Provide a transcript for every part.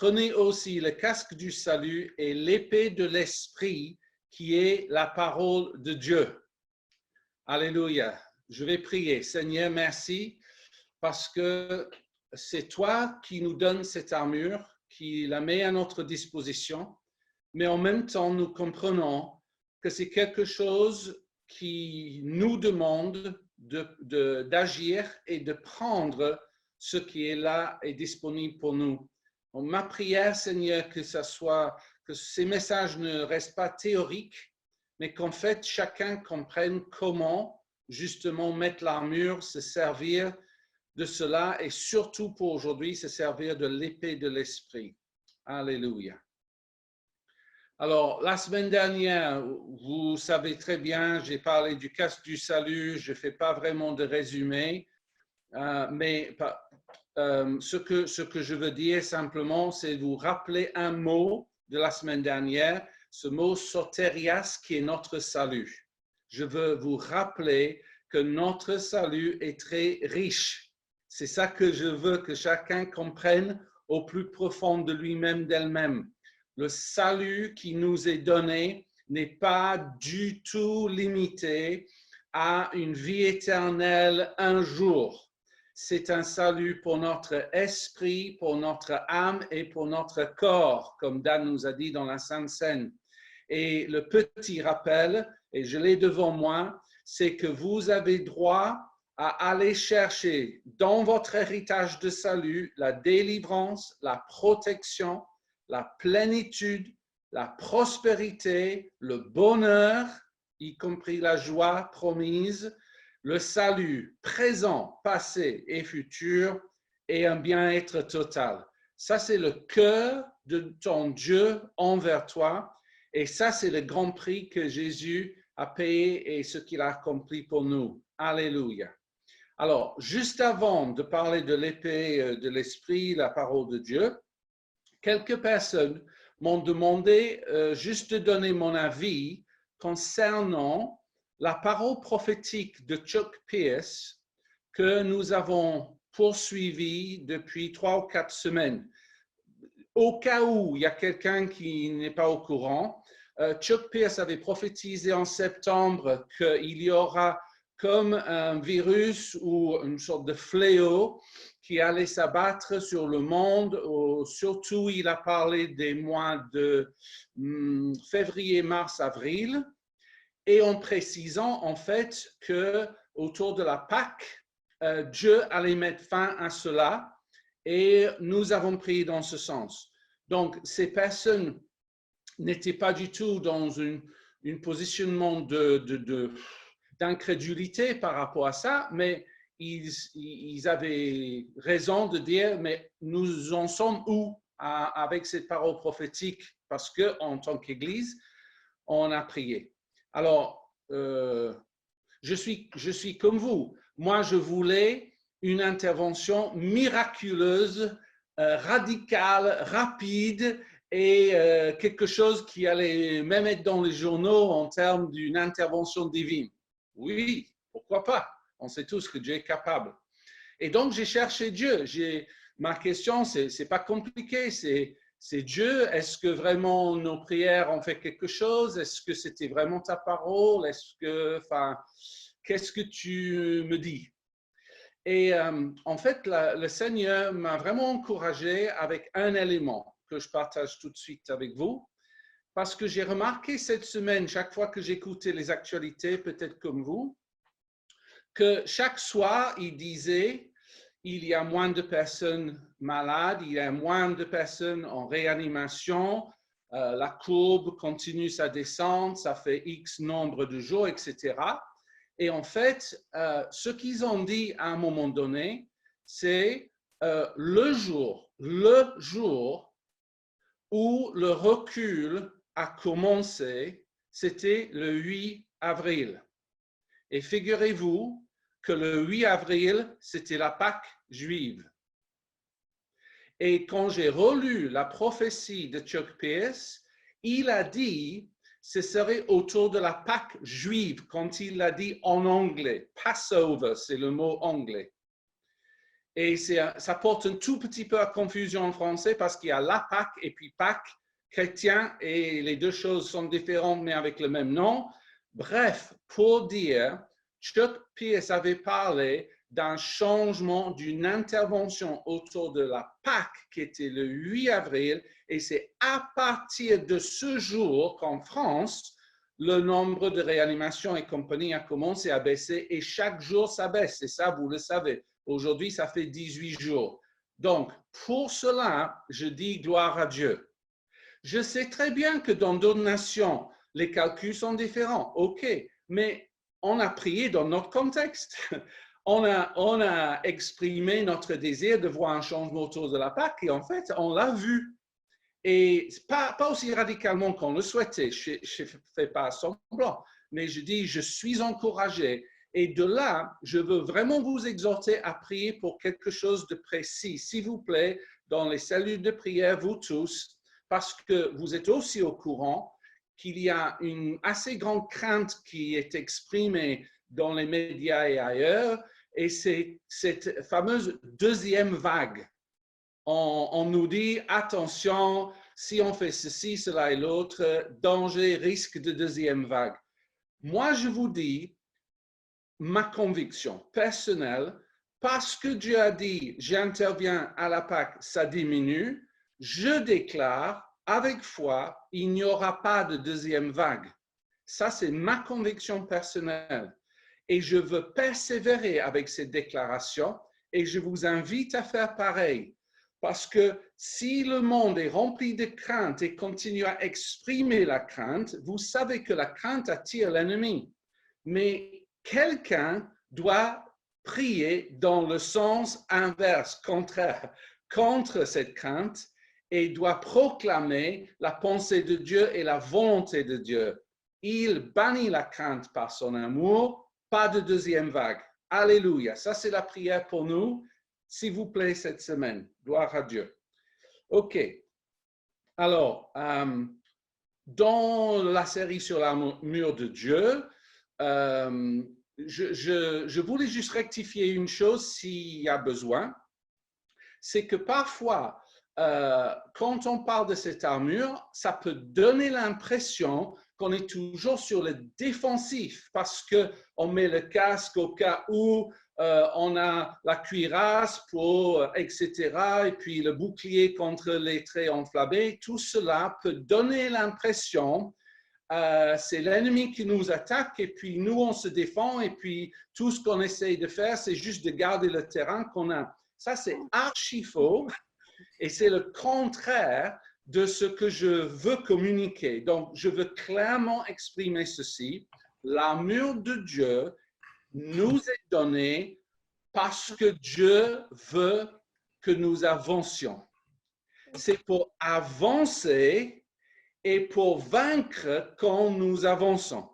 Prenez aussi le casque du salut et l'épée de l'esprit qui est la parole de Dieu. Alléluia. Je vais prier. Seigneur, merci parce que c'est toi qui nous donnes cette armure, qui la met à notre disposition, mais en même temps, nous comprenons que c'est quelque chose qui nous demande d'agir et de prendre ce qui est là et disponible pour nous. Donc, ma prière, Seigneur, que ces messages ne restent pas théoriques, mais qu'en fait, chacun comprenne comment justement mettre l'armure, se servir de cela et surtout pour aujourd'hui, se servir de l'épée de l'esprit. Alléluia. Alors, la semaine dernière, vous savez très bien, j'ai parlé du casque du salut, je ne fais pas vraiment de résumé, mais ce que je veux dire simplement, c'est vous rappeler un mot de la semaine dernière, ce mot sotérias qui est notre salut. Je veux vous rappeler que notre salut est très riche. C'est ça que je veux que chacun comprenne au plus profond de lui-même, d'elle-même. Le salut qui nous est donné n'est pas du tout limité à une vie éternelle un jour. C'est un salut pour notre esprit, pour notre âme et pour notre corps, comme Dan nous a dit dans la Sainte Seine. Et le petit rappel, et je l'ai devant moi, c'est que vous avez droit à aller chercher dans votre héritage de salut la délivrance, la protection, la plénitude, la prospérité, le bonheur, y compris la joie promise, le salut présent, passé et futur et un bien-être total. Ça, c'est le cœur de ton Dieu envers toi et ça, c'est le grand prix que Jésus a payé et ce qu'il a accompli pour nous. Alléluia. Alors, juste avant de parler de l'épée de l'esprit, la parole de Dieu, quelques personnes m'ont demandé juste de donner mon avis concernant la parole prophétique de Chuck Pierce que nous avons poursuivie depuis 3 ou 4 semaines. Au cas où il y a quelqu'un qui n'est pas au courant, Chuck Pierce avait prophétisé en septembre qu'il y aura comme un virus ou une sorte de fléau qui allait s'abattre sur le monde. Surtout, il a parlé des mois de février, mars, avril, et en précisant en fait que autour de la Pâque, Dieu allait mettre fin à cela et nous avons prié dans ce sens. Donc, ces personnes n'étaient pas du tout dans un positionnement d'incrédulité par rapport à ça, mais ils avaient raison de dire, mais nous en sommes où avec cette parole prophétique? Parce qu'en tant qu'Église, on a prié. Alors, je suis comme vous. Moi, je voulais une intervention miraculeuse, radicale, rapide et quelque chose qui allait même être dans les journaux en termes d'une intervention divine. Oui, pourquoi pas? On sait tous que Dieu est capable. Et donc, j'ai cherché Dieu. Ma question, c'est pas compliqué, c'est Dieu. Est-ce que vraiment nos prières ont fait quelque chose? Est-ce que c'était vraiment ta parole? Qu'est-ce que tu me dis? Et en fait, le Seigneur m'a vraiment encouragé avec un élément que je partage tout de suite avec vous, parce que j'ai remarqué cette semaine, chaque fois que j'écoutais les actualités, peut-être comme vous, que chaque soir, il disait, il y a moins de personnes malades, il y a moins de personnes en réanimation, la courbe continue sa descente, ça fait X nombre de jours, etc. Et en fait, ce qu'ils ont dit à un moment donné, c'est le jour où le recul a commencé, c'était le 8 avril. Et figurez-vous que le 8 avril, c'était la Pâque juive. Et quand j'ai relu la prophétie de Chuck Pierce, il a dit ce serait autour de la Pâque juive, quand il l'a dit en anglais. Passover, c'est le mot anglais. Et ça porte un tout petit peu à confusion en français parce qu'il y a la Pâque et puis Pâques chrétien et les deux choses sont différentes mais avec le même nom. Bref, pour dire, Chuck Pierce avait parlé d'un changement, d'une intervention autour de la Pâque qui était le 8 avril et c'est à partir de ce jour qu'en France, le nombre de réanimations et compagnie a commencé à baisser et chaque jour ça baisse et ça vous le savez. Aujourd'hui, ça fait 18 jours. Donc, pour cela, je dis gloire à Dieu. Je sais très bien que dans d'autres nations, les calculs sont différents. OK, mais on a prié dans notre contexte. On a exprimé notre désir de voir un changement autour de la Pâque et en fait, on l'a vu. Et pas aussi radicalement qu'on le souhaitait. Je ne fais pas semblant, mais je dis, je suis encouragé. Et de là, je veux vraiment vous exhorter à prier pour quelque chose de précis. S'il vous plaît, dans les cellules de prière, vous tous, parce que vous êtes aussi au courant qu'il y a une assez grande crainte qui est exprimée dans les médias et ailleurs, et c'est cette fameuse deuxième vague. On nous dit, attention, si on fait ceci, cela et l'autre, danger, risque de deuxième vague. Moi, je vous dis, ma conviction personnelle, parce que Dieu a dit, j'interviens à la Pâque, ça diminue, je déclare avec foi, il n'y aura pas de deuxième vague. Ça, c'est ma conviction personnelle. Et je veux persévérer avec cette déclaration et je vous invite à faire pareil. Parce que si le monde est rempli de crainte et continue à exprimer la crainte, vous savez que la crainte attire l'ennemi. Mais quelqu'un doit prier dans le sens inverse, contraire, contre cette crainte et doit proclamer la pensée de Dieu et la volonté de Dieu. Il bannit la crainte par son amour, pas de deuxième vague. Alléluia. Ça, c'est la prière pour nous, s'il vous plaît, cette semaine. Gloire à Dieu. OK. Alors, dans la série sur l'armure de Dieu, je voulais juste rectifier une chose s'il y a besoin. C'est que parfois, quand on parle de cette armure, ça peut donner l'impression qu'on est toujours sur le défensif parce qu'on met le casque au cas où on a la cuirasse pour, etc. Et puis le bouclier contre les traits enflammés. Tout cela peut donner l'impression c'est l'ennemi qui nous attaque et puis nous, on se défend et puis tout ce qu'on essaye de faire, c'est juste de garder le terrain qu'on a. Ça, c'est archi faux et c'est le contraire de ce que je veux communiquer. Donc, je veux clairement exprimer ceci. L'armure de Dieu nous est donnée parce que Dieu veut que nous avancions. C'est pour avancer et pour vaincre quand nous avançons.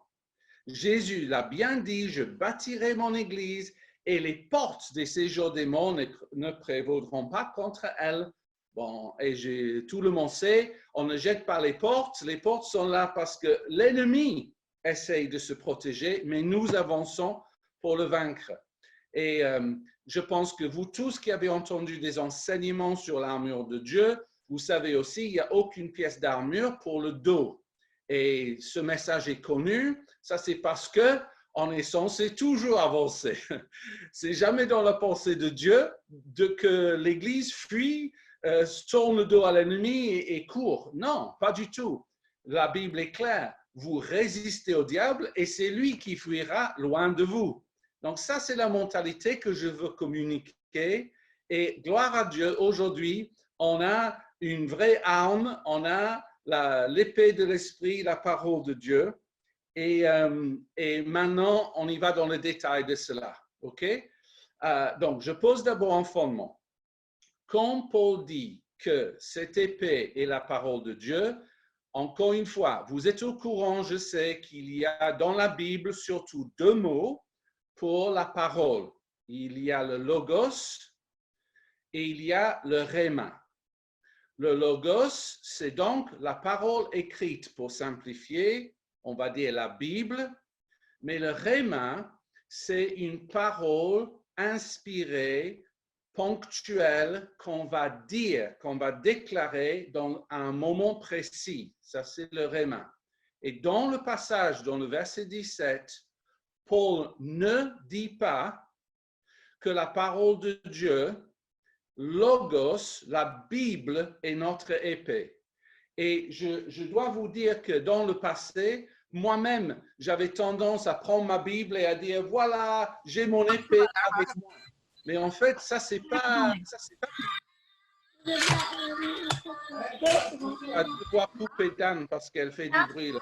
Jésus l'a bien dit, je bâtirai mon église et les portes des séjours démons ne prévaudront pas contre elle. Bon, et tout le monde sait, on ne jette pas les portes sont là parce que l'ennemi essaye de se protéger, mais nous avançons pour le vaincre. Et je pense que vous tous qui avez entendu des enseignements sur l'armure de Dieu, vous savez aussi, il n'y a aucune pièce d'armure pour le dos. Et ce message est connu, ça c'est parce que on est censé toujours avancer. C'est jamais dans la pensée de Dieu que l'Église fuit, tourne le dos à l'ennemi et court. Non, pas du tout. La Bible est claire. Vous résistez au diable et c'est lui qui fuira loin de vous. Donc ça, c'est la mentalité que je veux communiquer. Et gloire à Dieu, aujourd'hui, on a une vraie arme, on a l'épée de l'esprit, la parole de Dieu. Et maintenant, on y va dans le détail de cela. OK? Donc, je pose d'abord un fondement. Quand Paul dit que cette épée est la parole de Dieu, encore une fois, vous êtes au courant, je sais qu'il y a dans la Bible surtout deux mots pour la parole. Il y a le logos et il y a le rhéma. Le logos, c'est donc la parole écrite, pour simplifier, on va dire la Bible, mais le rhéma, c'est une parole inspirée ponctuel qu'on va dire, qu'on va déclarer dans un moment précis. Ça, c'est le réma. Et dans le passage, dans le verset 17, Paul ne dit pas que la parole de Dieu, Logos, la Bible, est notre épée. Et je dois vous dire que dans le passé, moi-même, j'avais tendance à prendre ma Bible et à dire, voilà, j'ai mon épée avec moi. Mais en fait, ça, c'est pas... Tu dois couper Dan parce qu'elle fait du bruit. Là,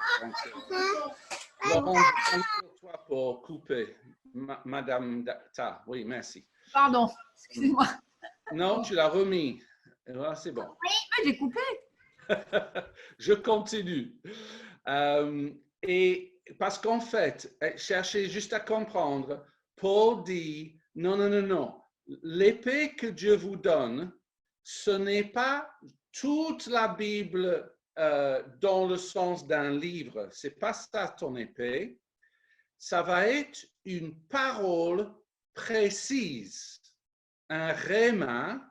Laurent, je compte sur toi pour couper. Madame Ta, oui, merci. Pardon, excusez-moi. Non, tu l'as remis. Voilà, c'est bon. Oui, j'ai coupé. Je continue. Et parce qu'en fait, cherchez juste à comprendre, Paul dit, non, non, non, non. L'épée que Dieu vous donne, ce n'est pas toute la Bible dans le sens d'un livre. Ce n'est pas ça ton épée. Ça va être une parole précise, un réma.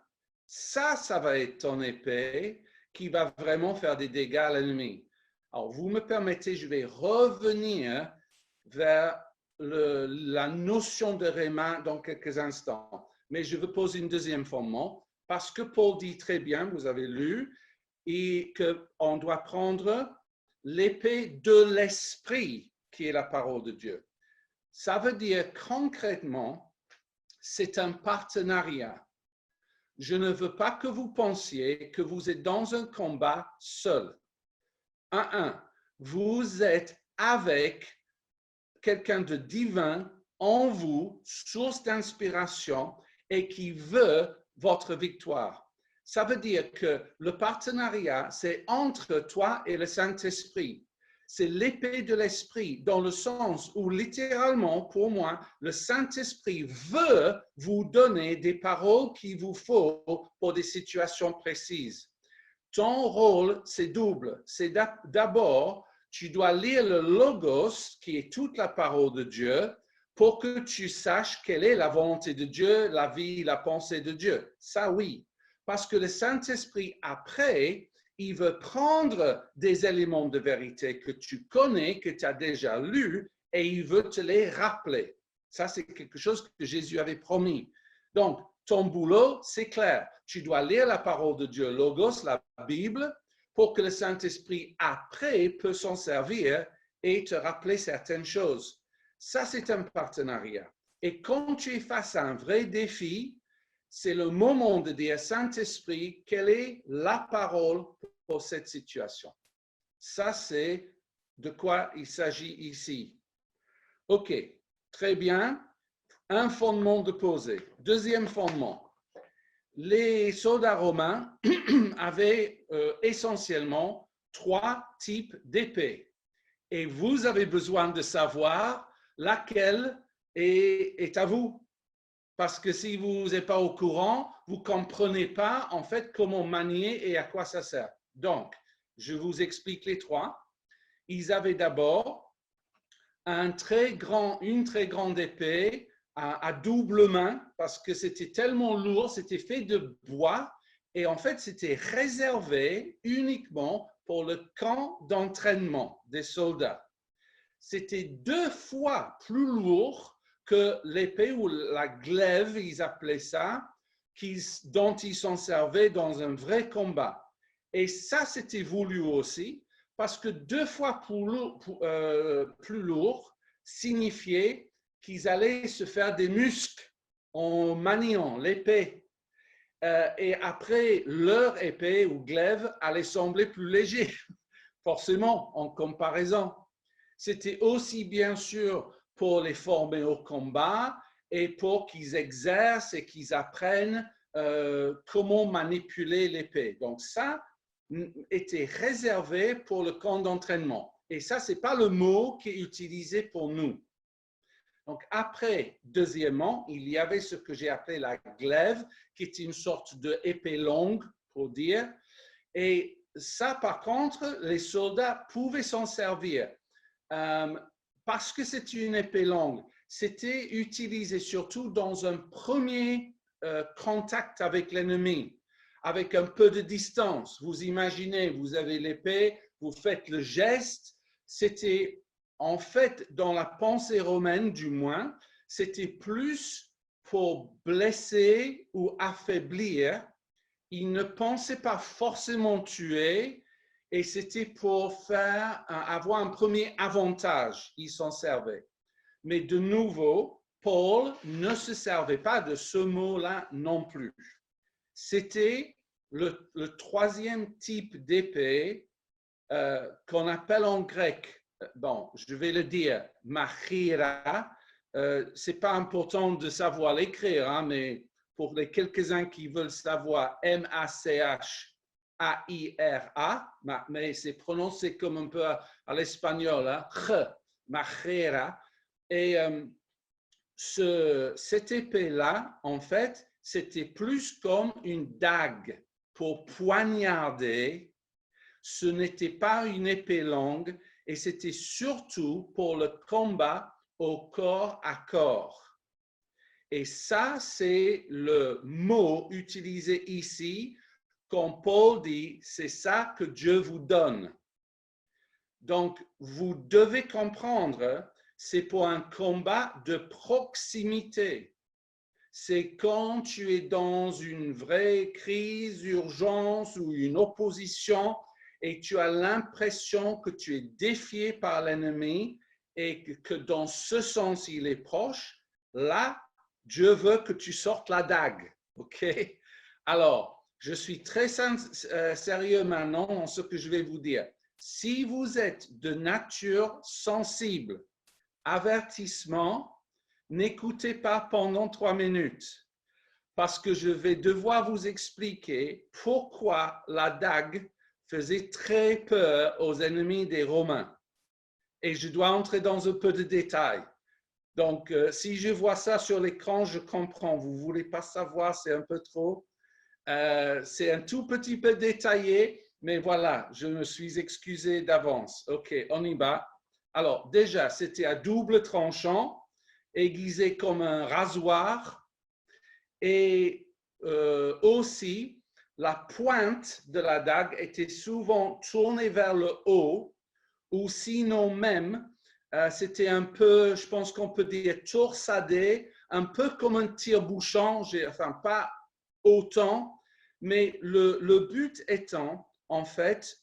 Ça va être ton épée qui va vraiment faire des dégâts à l'ennemi. Alors, vous me permettez, je vais revenir vers la notion de réma dans quelques instants. Mais je veux poser une deuxième fondement parce que Paul dit très bien, vous avez lu, et qu'on doit prendre l'épée de l'esprit qui est la parole de Dieu. Ça veut dire concrètement, c'est un partenariat. Je ne veux pas que vous pensiez que vous êtes dans un combat seul. Vous êtes avec quelqu'un de divin en vous, source d'inspiration et qui veut votre victoire. Ça veut dire que le partenariat, c'est entre toi et le Saint-Esprit. C'est l'épée de l'Esprit, dans le sens où littéralement, pour moi, le Saint-Esprit veut vous donner des paroles qu'il vous faut pour des situations précises. Ton rôle, c'est double. C'est d'abord, tu dois lire le Logos, qui est toute la parole de Dieu, pour que tu saches quelle est la volonté de Dieu, la vie, la pensée de Dieu. Ça, oui. Parce que le Saint-Esprit, après, il veut prendre des éléments de vérité que tu connais, que tu as déjà lus, et il veut te les rappeler. Ça, c'est quelque chose que Jésus avait promis. Donc, ton boulot, c'est clair. Tu dois lire la parole de Dieu, Logos, la Bible, pour que le Saint-Esprit, après, peut s'en servir et te rappeler certaines choses. Ça, c'est un partenariat. Et quand tu es face à un vrai défi, c'est le moment de dire, Saint-Esprit, quelle est la parole pour cette situation? Ça, c'est de quoi il s'agit ici. OK, très bien. Un fondement de poser. Deuxième fondement. Les soldats romains avaient essentiellement 3 types d'épées. Et vous avez besoin de savoir laquelle est à vous. Parce que si vous n'êtes pas au courant, vous ne comprenez pas en fait comment manier et à quoi ça sert. Donc, je vous explique les 3. Ils avaient d'abord une très grande épée à double main parce que c'était tellement lourd, c'était fait de bois et en fait c'était réservé uniquement pour le camp d'entraînement des soldats. C'était 2 fois plus lourd que l'épée ou la glaive, ils appelaient ça, dont ils s'en servaient dans un vrai combat. Et ça, c'était voulu aussi, parce que 2 fois plus lourd signifiait qu'ils allaient se faire des muscles en maniant l'épée. Et après, leur épée ou glaive allait sembler plus léger, forcément, en comparaison. C'était aussi bien sûr pour les former au combat et pour qu'ils exercent et qu'ils apprennent comment manipuler l'épée. Donc ça était réservé pour le camp d'entraînement. Et ça, ce n'est pas le mot qui est utilisé pour nous. Donc après, deuxièmement, il y avait ce que j'ai appelé la glaive, qui est une sorte d'épée longue, pour dire. Et ça, par contre, les soldats pouvaient s'en servir. Parce que c'est une épée longue, c'était utilisé surtout dans un premier contact avec l'ennemi, avec un peu de distance. Vous imaginez, vous avez l'épée, vous faites le geste. C'était, en fait, dans la pensée romaine du moins, c'était plus pour blesser ou affaiblir. Ils ne pensaient pas forcément tuer et c'était pour avoir un premier avantage. Ils s'en servaient. Mais de nouveau, Paul ne se servait pas de ce mot-là non plus. C'était le troisième type d'épée qu'on appelle en grec, bon, je vais le dire, machira. C'est pas important de savoir l'écrire, hein, mais pour les quelques-uns qui veulent savoir, M-A-C-H-A-I-R-A, mais c'est prononcé comme un peu à l'espagnol, hein, machira. Et cette épée-là, en fait, c'était plus comme une dague pour poignarder. Ce n'était pas une épée longue et c'était surtout pour le combat au corps à corps. Et ça, c'est le mot utilisé ici quand Paul dit, c'est ça que Dieu vous donne. Donc, vous devez comprendre, c'est pour un combat de proximité. C'est quand tu es dans une vraie crise, urgence ou une opposition et tu as l'impression que tu es défié par l'ennemi et que dans ce sens, il est proche. Là, Dieu veut que tu sortes la dague. OK? Alors, je suis très sérieux maintenant en ce que je vais vous dire. Si vous êtes de nature sensible, avertissement, n'écoutez pas pendant 3 minutes parce que je vais devoir vous expliquer pourquoi la dague faisait très peur aux ennemis des Romains. Et je dois entrer dans un peu de détails. Donc, si je vois ça sur l'écran, je comprends. Vous ne voulez pas savoir, c'est un peu trop. C'est un tout petit peu détaillé, mais voilà, je me suis excusé d'avance. OK, on y va. Alors, déjà, c'était à double tranchant, aiguisé comme un rasoir. Et aussi, la pointe de la dague était souvent tournée vers le haut, ou sinon même, c'était un peu, je pense qu'on peut dire, torsadé, un peu comme un tire-bouchon, enfin pas autant, mais le but étant, en fait,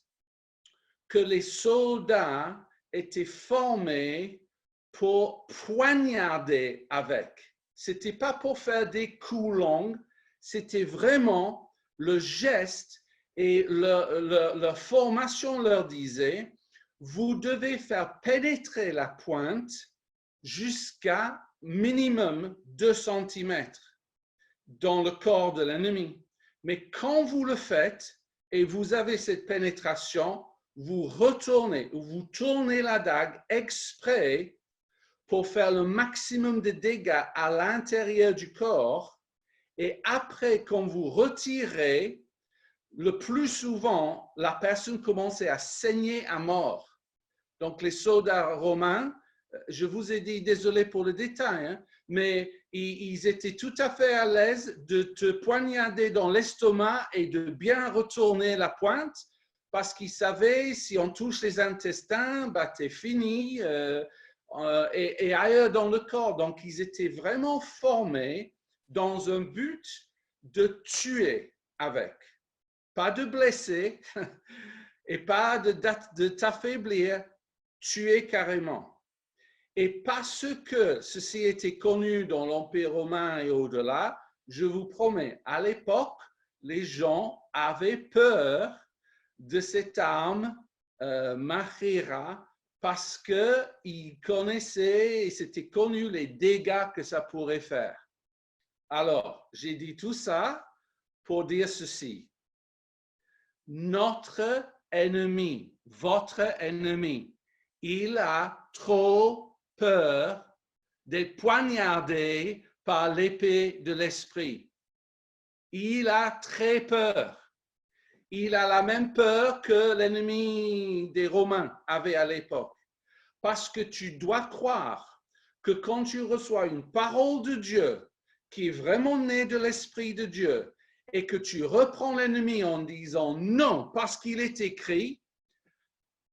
que les soldats étaient formés pour poignarder avec. Ce n'était pas pour faire des coups longs, c'était vraiment le geste et leur formation leur disait, vous devez faire pénétrer la pointe jusqu'à minimum 2 cm dans le corps de l'ennemi. Mais quand vous le faites et vous avez cette pénétration, vous retournez ou vous tournez la dague exprès pour faire le maximum de dégâts à l'intérieur du corps. Et après, quand vous retirez, le plus souvent, la personne commençait à saigner à mort. Donc, les soldats romains, je vous ai dit, désolé pour le détail, hein, mais ils étaient tout à fait à l'aise de te poignarder dans l'estomac et de bien retourner la pointe parce qu'ils savaient si on touche les intestins, bah, t'es fini et ailleurs dans le corps. Donc, ils étaient vraiment formés dans un but de tuer avec, pas de blesser et pas de t'affaiblir, tuer carrément. Et parce que ceci était connu dans l'Empire romain et au-delà, je vous promets, à l'époque, les gens avaient peur de cette arme machira parce qu'ils connaissaient et c'était connu les dégâts que ça pourrait faire. Alors, j'ai dit tout ça pour dire ceci. Notre ennemi, votre ennemi, il a trop peur d'être poignardé par l'épée de l'esprit. Il a très peur. Il a la même peur que l'ennemi des Romains avait à l'époque. Parce que tu dois croire que quand tu reçois une parole de Dieu qui est vraiment né de l'Esprit de Dieu et que tu reprends l'ennemi en disant non parce qu'il est écrit,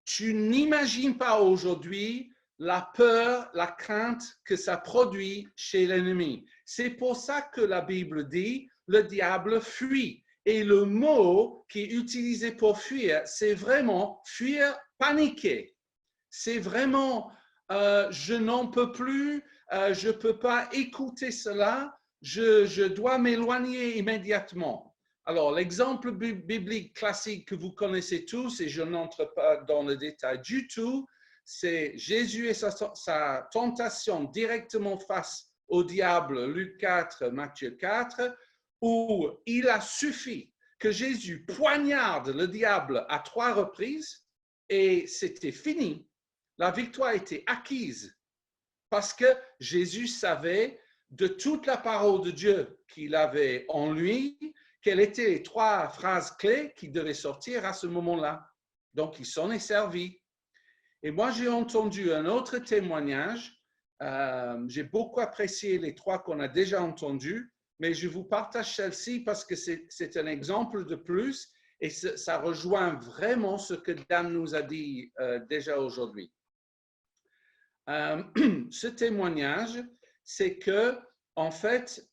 tu n'imagines pas aujourd'hui la peur, la crainte que ça produit chez l'ennemi. C'est pour ça que la Bible dit le diable fuit. Et le mot qui est utilisé pour fuir, c'est vraiment fuir, paniquer. C'est vraiment je n'en peux plus, je ne peux pas écouter cela, je dois m'éloigner immédiatement. Alors, l'exemple biblique classique que vous connaissez tous, et je n'entre pas dans le détail du tout, c'est Jésus et sa tentation directement face au diable, Luc 4, Matthieu 4, où il a suffi que Jésus poignarde le diable à 3 reprises et c'était fini. La victoire était acquise parce que Jésus savait de toute la parole de Dieu qu'il avait en lui, quelles étaient les 3 phrases clés qui devaient sortir à ce moment-là. Donc, il s'en est servi. Et moi, j'ai entendu un autre témoignage. J'ai beaucoup apprécié les 3 qu'on a déjà entendus, mais je vous partage celle-ci parce que c'est un exemple de plus et ça rejoint vraiment ce que Dan nous a dit déjà aujourd'hui. Ce témoignage, c'est que, en fait,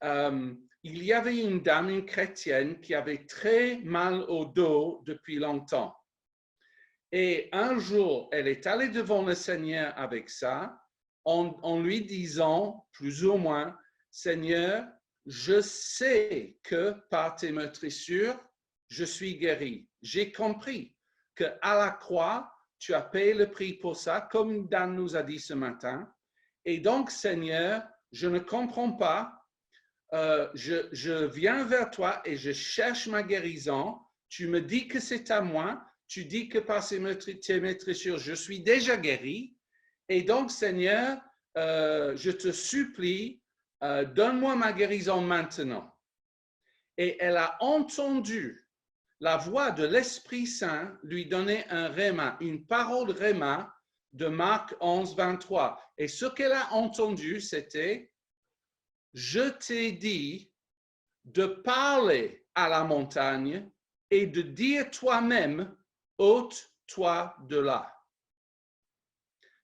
il y avait une dame, une chrétienne, qui avait très mal au dos depuis longtemps. Et un jour, elle est allée devant le Seigneur avec ça, en lui disant, plus ou moins, Seigneur, je sais que par tes meurtrissures, je suis guéri. J'ai compris qu'à la croix, tu as payé le prix pour ça, comme Dan nous a dit ce matin. Et donc, Seigneur, je ne comprends pas. Je viens vers toi et je cherche ma guérison. Tu me dis que c'est à moi. Tu dis que par tes meurtrissures, je suis déjà guéri. Et donc, Seigneur, je te supplie, donne-moi ma guérison maintenant. Et elle a entendu la voix de l'Esprit Saint lui donner un rhéma, une parole rhéma de Marc 11, 23. Et ce qu'elle a entendu, c'était « Je t'ai dit de parler à la montagne et de dire toi-même, ôte-toi de là. »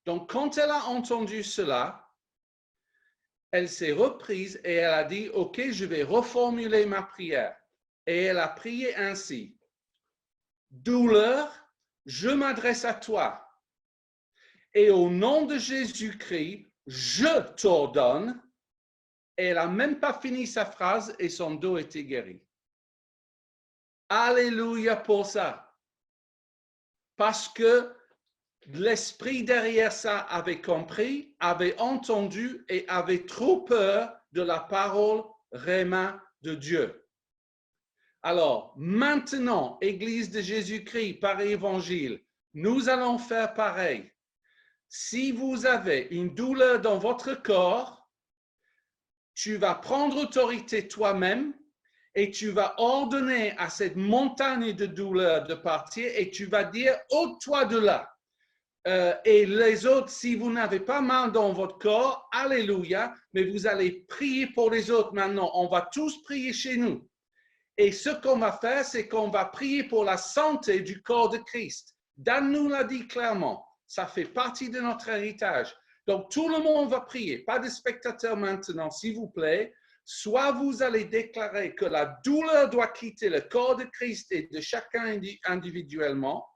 Donc, quand elle a entendu cela, elle s'est reprise et elle a dit « Ok, je vais reformuler ma prière. » Et elle a prié ainsi. Douleur, je m'adresse à toi. Et au nom de Jésus-Christ, je t'ordonne. Et elle n'a même pas fini sa phrase et son dos était guéri. Alléluia pour ça. Parce que l'esprit derrière ça avait compris, avait entendu et avait trop peur de la parole rhéma de Dieu. Alors, maintenant, Église de Jésus-Christ par évangile, nous allons faire pareil. Si vous avez une douleur dans votre corps, tu vas prendre autorité toi-même et tu vas ordonner à cette montagne de douleur de partir et tu vas dire « ôte-toi de là ». Et les autres, si vous n'avez pas mal dans votre corps, alléluia, mais vous allez prier pour les autres maintenant. On va tous prier chez nous. Et ce qu'on va faire, c'est qu'on va prier pour la santé du corps de Christ. Dan nous l'a dit clairement, ça fait partie de notre héritage. Donc, tout le monde va prier, pas de spectateurs maintenant, s'il vous plaît. Soit vous allez déclarer que la douleur doit quitter le corps de Christ et de chacun individuellement,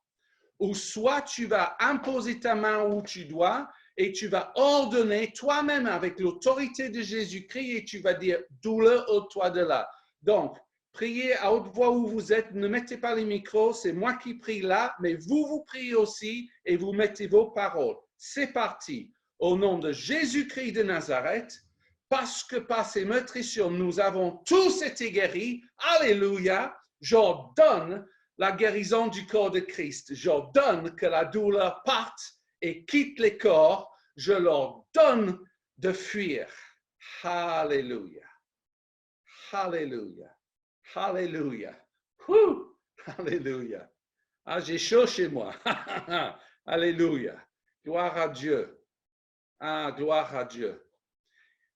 ou soit tu vas imposer ta main où tu dois et tu vas ordonner toi-même avec l'autorité de Jésus-Christ et tu vas dire « douleur, ôte-toi de là ». Donc, priez à haute voix où vous êtes, ne mettez pas les micros, c'est moi qui prie là, mais vous priez aussi et vous mettez vos paroles. C'est parti. Au nom de Jésus-Christ de Nazareth, parce que par ses meurtrissures, nous avons tous été guéris. Alléluia. J'ordonne la guérison du corps de Christ. J'ordonne que la douleur parte et quitte les corps. Je leur donne de fuir. Alléluia. Alléluia. Alléluia. Alléluia. Ah, j'ai chaud chez moi. Alléluia. Gloire à Dieu. Ah, gloire à Dieu.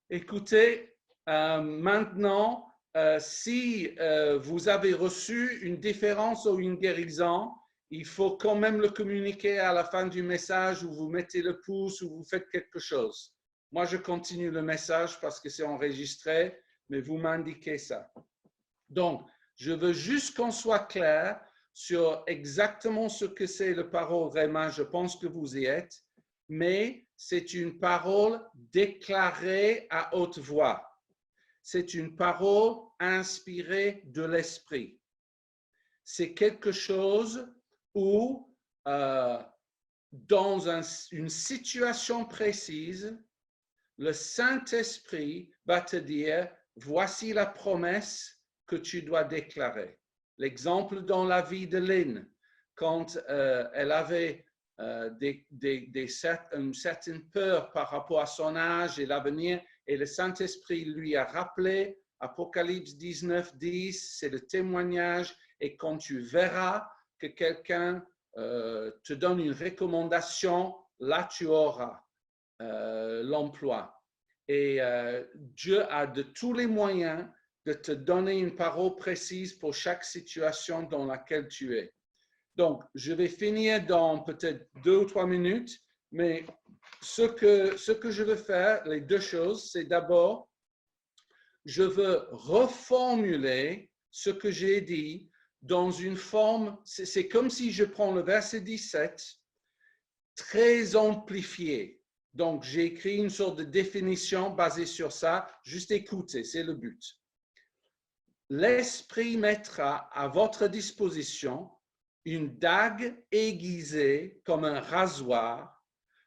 Écoutez, Maintenant, si vous avez reçu une différence ou une guérison, il faut quand même le communiquer à la fin du message où vous mettez le pouce ou vous faites quelque chose. Moi, je continue le message parce que c'est enregistré, mais vous m'indiquez ça. Donc, je veux juste qu'on soit clair sur exactement ce que c'est le parole Rhéma. Je pense que vous y êtes, mais c'est une parole déclarée à haute voix. C'est une parole inspirée de l'esprit. C'est quelque chose où, dans une situation précise, le Saint-Esprit va te dire, voici la promesse que tu dois déclarer. L'exemple dans la vie de Lynn, quand elle avait une certaine peur par rapport à son âge et l'avenir, et le Saint-Esprit lui a rappelé, Apocalypse 19, 10, c'est le témoignage, et quand tu verras que quelqu'un te donne une recommandation, là tu auras l'emploi. Et Dieu a de tous les moyens de te donner une parole précise pour chaque situation dans laquelle tu es. Donc, je vais finir dans peut-être 2 ou 3 minutes, mais ce que je veux faire, les deux choses, c'est d'abord, je veux reformuler ce que j'ai dit dans une forme, c'est comme si je prends le verset 17, très amplifié. Donc, j'ai écrit une sorte de définition basée sur ça. Juste écoutez, c'est le but. L'Esprit mettra à votre disposition une dague aiguisée comme un rasoir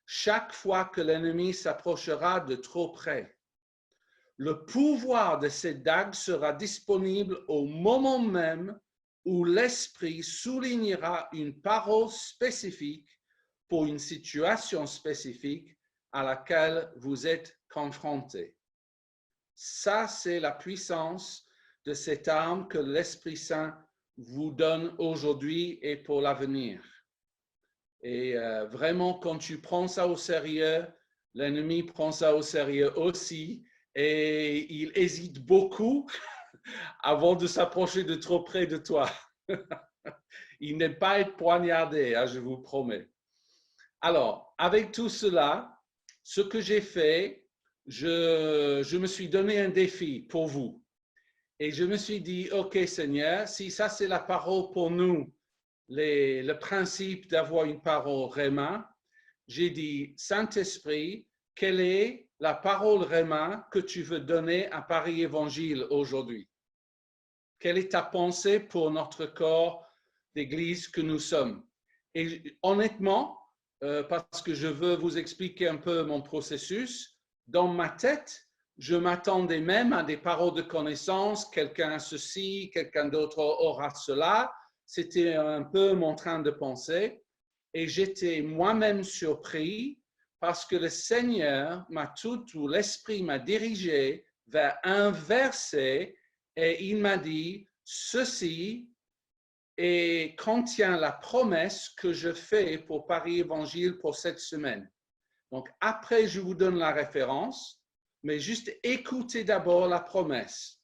chaque fois que l'ennemi s'approchera de trop près. Le pouvoir de cette dague sera disponible au moment même où l'Esprit soulignera une parole spécifique pour une situation spécifique à laquelle vous êtes confronté. Ça, c'est la puissance de cette arme que l'Esprit Saint vous donne aujourd'hui et pour l'avenir. Et vraiment, quand tu prends ça au sérieux, l'ennemi prend ça au sérieux aussi et il hésite beaucoup avant de s'approcher de trop près de toi. Il n'aime pas être poignardé, hein, je vous promets. Alors, avec tout cela, ce que j'ai fait, je me suis donné un défi pour vous. Et je me suis dit, OK Seigneur, si ça c'est la parole pour nous, le principe d'avoir une parole Rhéma, j'ai dit, Saint-Esprit, quelle est la parole Rhéma que tu veux donner à Paris Évangile aujourd'hui? Quelle est ta pensée pour notre corps d'Église que nous sommes? Et honnêtement, parce que je veux vous expliquer un peu mon processus, dans ma tête, je m'attendais même à des paroles de connaissance, quelqu'un a ceci, quelqu'un d'autre aura cela. C'était un peu mon train de penser et j'étais moi-même surpris parce que le Seigneur ou l'Esprit m'a dirigé vers un verset et il m'a dit, ceci et contient la promesse que je fais pour Paris Évangile pour cette semaine. Donc, après, je vous donne la référence, mais juste écoutez d'abord la promesse.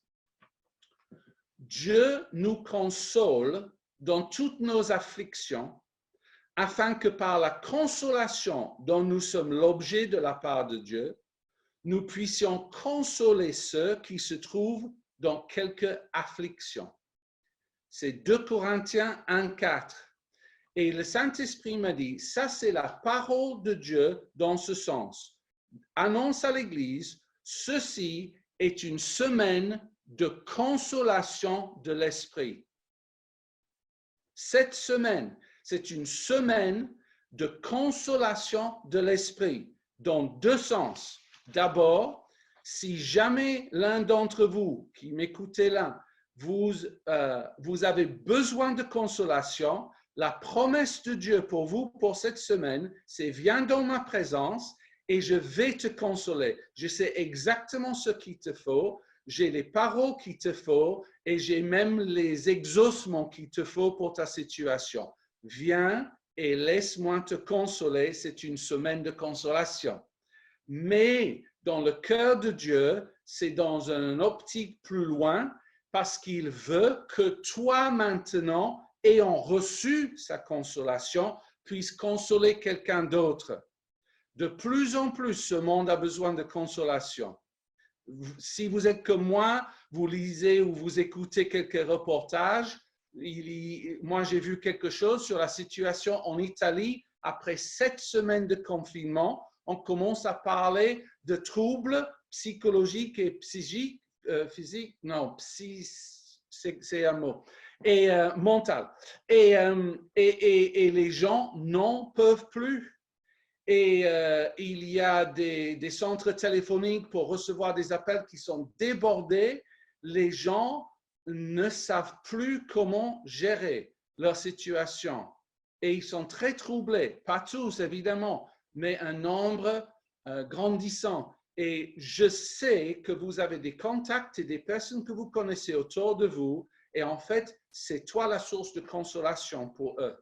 Dieu nous console dans toutes nos afflictions, afin que par la consolation dont nous sommes l'objet de la part de Dieu, nous puissions consoler ceux qui se trouvent dans quelque affliction. C'est 2 Corinthiens 1,4. Et le Saint-Esprit m'a dit, ça c'est la parole de Dieu dans ce sens. Annonce à l'Église, ceci est une semaine de consolation de l'Esprit. Cette semaine, c'est une semaine de consolation de l'Esprit dans 2 sens. D'abord, si jamais l'un d'entre vous qui m'écoutez là, vous avez besoin de consolation, la promesse de Dieu pour vous pour cette semaine, c'est viens dans ma présence et je vais te consoler. Je sais exactement ce qu'il te faut, j'ai les paroles qu'il te faut et j'ai même les exaucements qu'il te faut pour ta situation. Viens et laisse-moi te consoler, c'est une semaine de consolation. Mais dans le cœur de Dieu, c'est dans une optique plus loin parce qu'il veut que toi maintenant, ayant reçu sa consolation, puisse consoler quelqu'un d'autre. De plus en plus, ce monde a besoin de consolation. Si vous êtes comme moi, vous lisez ou vous écoutez quelques reportages. Moi, j'ai vu quelque chose sur la situation en Italie. Après 7 semaines de confinement, on commence à parler de troubles psychologiques et psychiques, physiques, non, c'est un mot, et mental. Et les gens n'en peuvent plus. Et il y a des centres téléphoniques pour recevoir des appels qui sont débordés. Les gens ne savent plus comment gérer leur situation. Et ils sont très troublés. Pas tous, évidemment, mais un nombre grandissant. Et je sais que vous avez des contacts et des personnes que vous connaissez autour de vous. Et en fait, c'est toi la source de consolation pour eux.